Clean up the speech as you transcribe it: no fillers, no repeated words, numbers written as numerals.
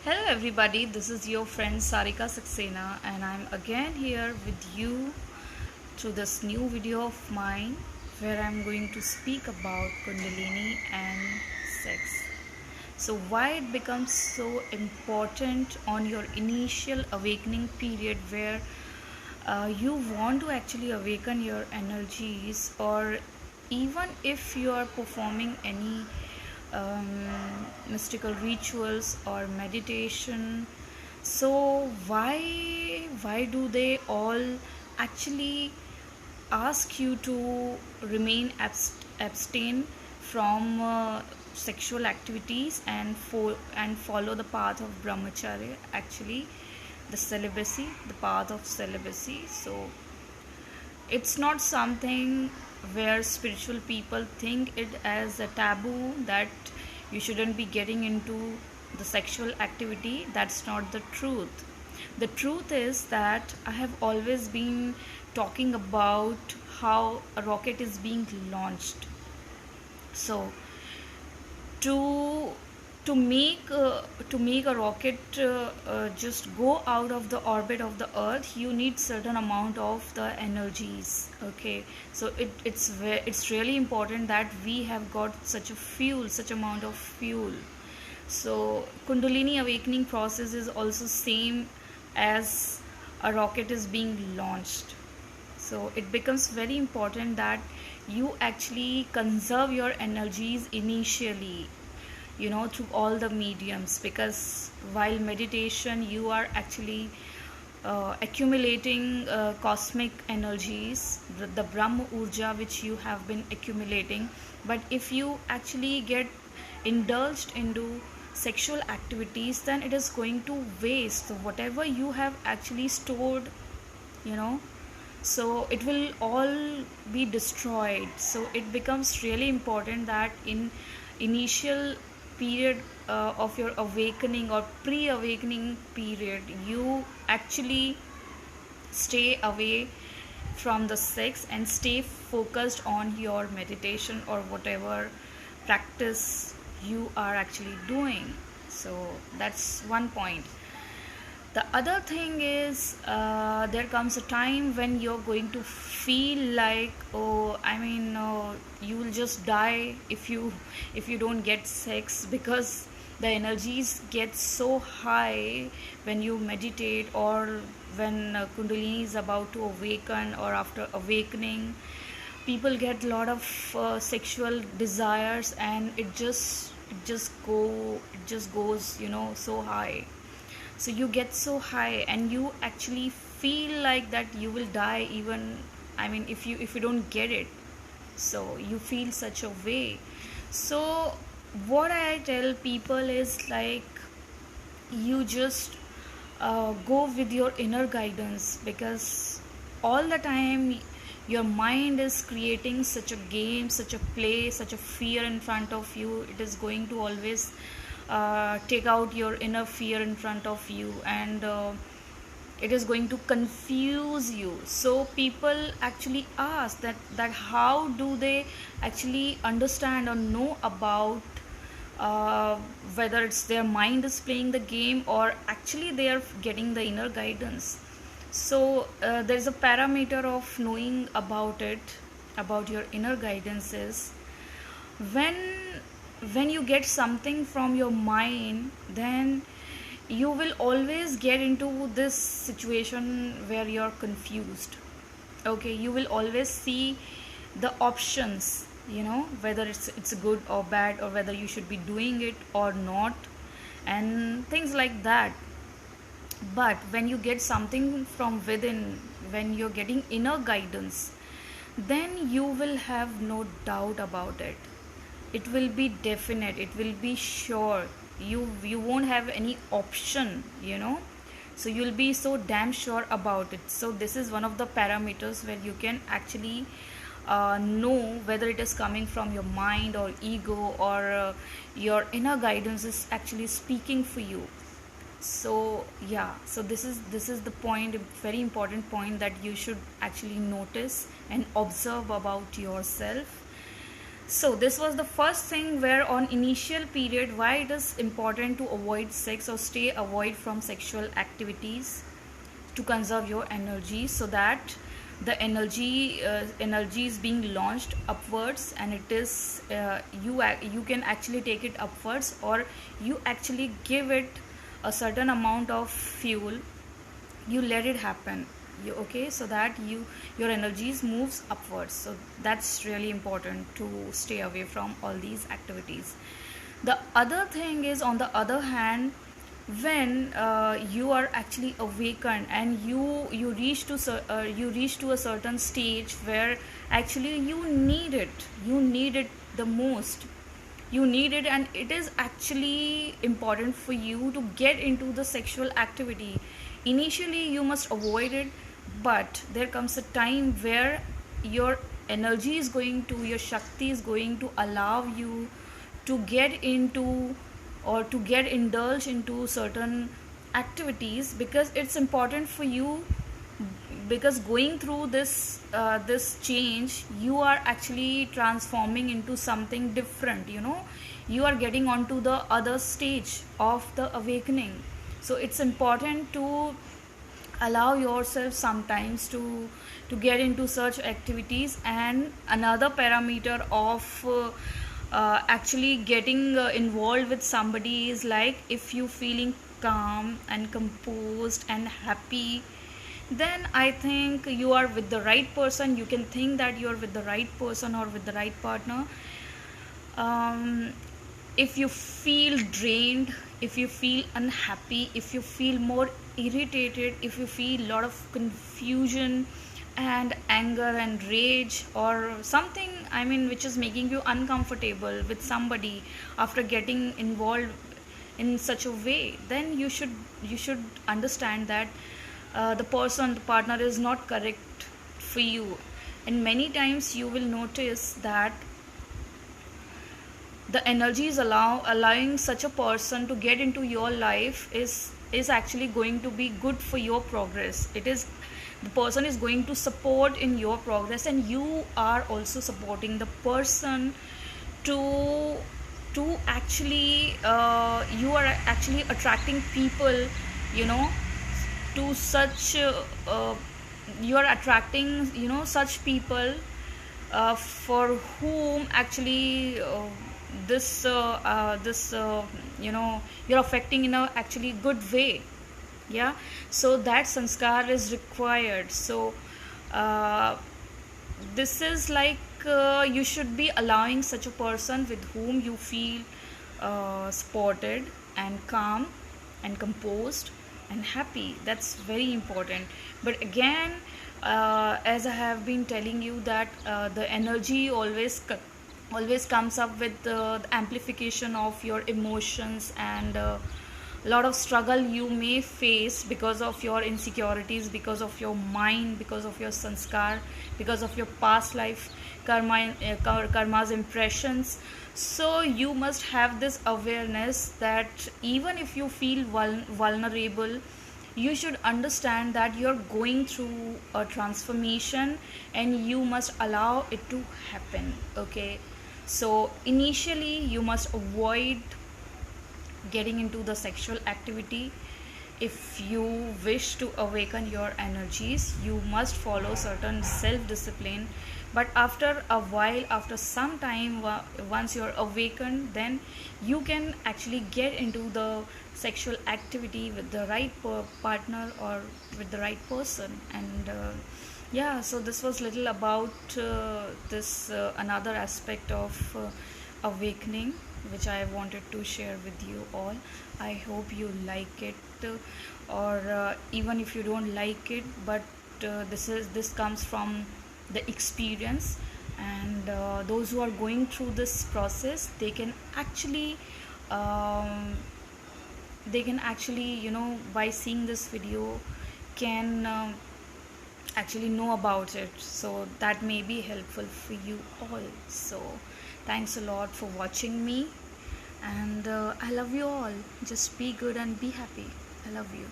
Hello everybody, this is your friend Sarika Saxena and I'm again here with you through this new video of mine where I'm going to speak about Kundalini and sex. So why it becomes so important on your initial awakening period where you want to actually awaken your energies, or even if you are performing any mystical rituals or meditation. So why do they all actually ask you to remain abstain from sexual activities and follow the path of brahmacharya, actually the path of celibacy? So it's not something where spiritual people think it as a taboo that you shouldn't be getting into the sexual activity. That's not the truth. The truth is that I have always been talking about how a rocket is being launched. So to make a rocket just go out of the orbit of the earth, you need certain amount of the energies. Okay, so it's really important that we have got such amount of fuel. So Kundalini awakening process is also same as a rocket is being launched. So it becomes very important that you actually conserve your energies initially, through all the mediums, because while meditation you are actually accumulating cosmic energies, the Brahma Urja which you have been accumulating. But if you actually get indulged into sexual activities, then it is going to waste. So whatever you have actually stored, you know so it will all be destroyed. So it becomes really important that in initial period of your awakening or pre-awakening period, you actually stay away from the sex and stay focused on your meditation or whatever practice you are actually doing. So that's one point. The other thing is, there comes a time when you're going to feel like, you will just die if you don't get sex, because the energies get so high when you meditate, or when Kundalini is about to awaken, or after awakening. People get a lot of sexual desires, and it just goes so high. So you get so high and you actually feel like that you will die, even if you don't get it. So you feel such a way. So what I tell people is, like, you just go with your inner guidance, because all the time your mind is creating such a game, such a play, such a fear in front of you. It is going to always take out your inner fear in front of you, and it is going to confuse you. So people actually ask that how do they actually understand or know about whether it's their mind is playing the game, or actually they are getting the inner guidance. So there's a parameter of knowing about your inner guidance is, when you get something from your mind, then you will always get into this situation where you're confused. Okay, you will always see the options, whether it's good or bad, or whether you should be doing it or not, and things like that. But when you get something from within, when you're getting inner guidance, then you will have no doubt about it. It will be definite, it will be sure. You won't have any option. So you'll be so damn sure about it. So this is one of the parameters where you can actually know whether it is coming from your mind or ego, or your inner guidance is actually speaking for you. So yeah, so this is the point, a very important point, that you should actually notice and observe about yourself. So this was the first thing where on initial period why it is important to avoid sex or stay avoid from sexual activities to conserve your energy, so that the energy is being launched upwards, and it is you can actually take it upwards, or you actually give it a certain amount of fuel, you let it happen, okay, so that your energies moves upwards. So that's really important to stay away from all these activities. The other thing is, on the other hand, when you are actually awakened and you reach to a certain stage where actually you need it the most, you need it, and it is actually important for you to get into the sexual activity. Initially you must avoid it, but there comes a time where your energy is going to, your shakti is going to allow you to get into or to get indulged into certain activities, because it's important for you, because going through this change, you are actually transforming into something different, you are getting onto the other stage of the awakening. So it's important to allow yourself sometimes to get into such activities. And another parameter of actually getting involved with somebody is like, if you feeling calm and composed and happy, then I think you are with the right person. You can think that you are with the right person or with the right partner. If you feel drained, if you feel unhappy, if you feel more irritated, if you feel a lot of confusion and anger and rage, or something, I mean, which is making you uncomfortable with somebody after getting involved in such a way, then you should understand that the partner is not correct for you. And many times you will notice that the energy is allowing such a person to get into your life is actually going to be good for your progress. It is, the person is going to support in your progress, and you are also supporting the person to actually you are actually attracting people, to such you are attracting such people for whom actually this you're affecting in a actually good way. Yeah, so that sanskar is required. So this is like you should be allowing such a person with whom you feel supported and calm and composed and happy. That's very important. But again, as I have been telling you, that the energy always comes up with the amplification of your emotions, and a lot of struggle you may face because of your insecurities, because of your mind, because of your sanskar, because of your past life karma's impressions. So you must have this awareness that even if you feel vulnerable, you should understand that you're going through a transformation, and you must allow it to happen. Okay, so initially you must avoid getting into the sexual activity. If you wish to awaken your energies, you must follow certain self discipline. But after a while, after some time, once you're awakened, then you can actually get into the sexual activity with the right partner or with the right person. And yeah, so this was little about this another aspect of awakening, which I wanted to share with you all. I hope you like it, or even if you don't like it, but this comes from the experience. And those who are going through this process, they can actually by seeing this video, can actually know about it. So that may be helpful for you all. So thanks a lot for watching me, and I love you all. Just be good and be happy. I love you.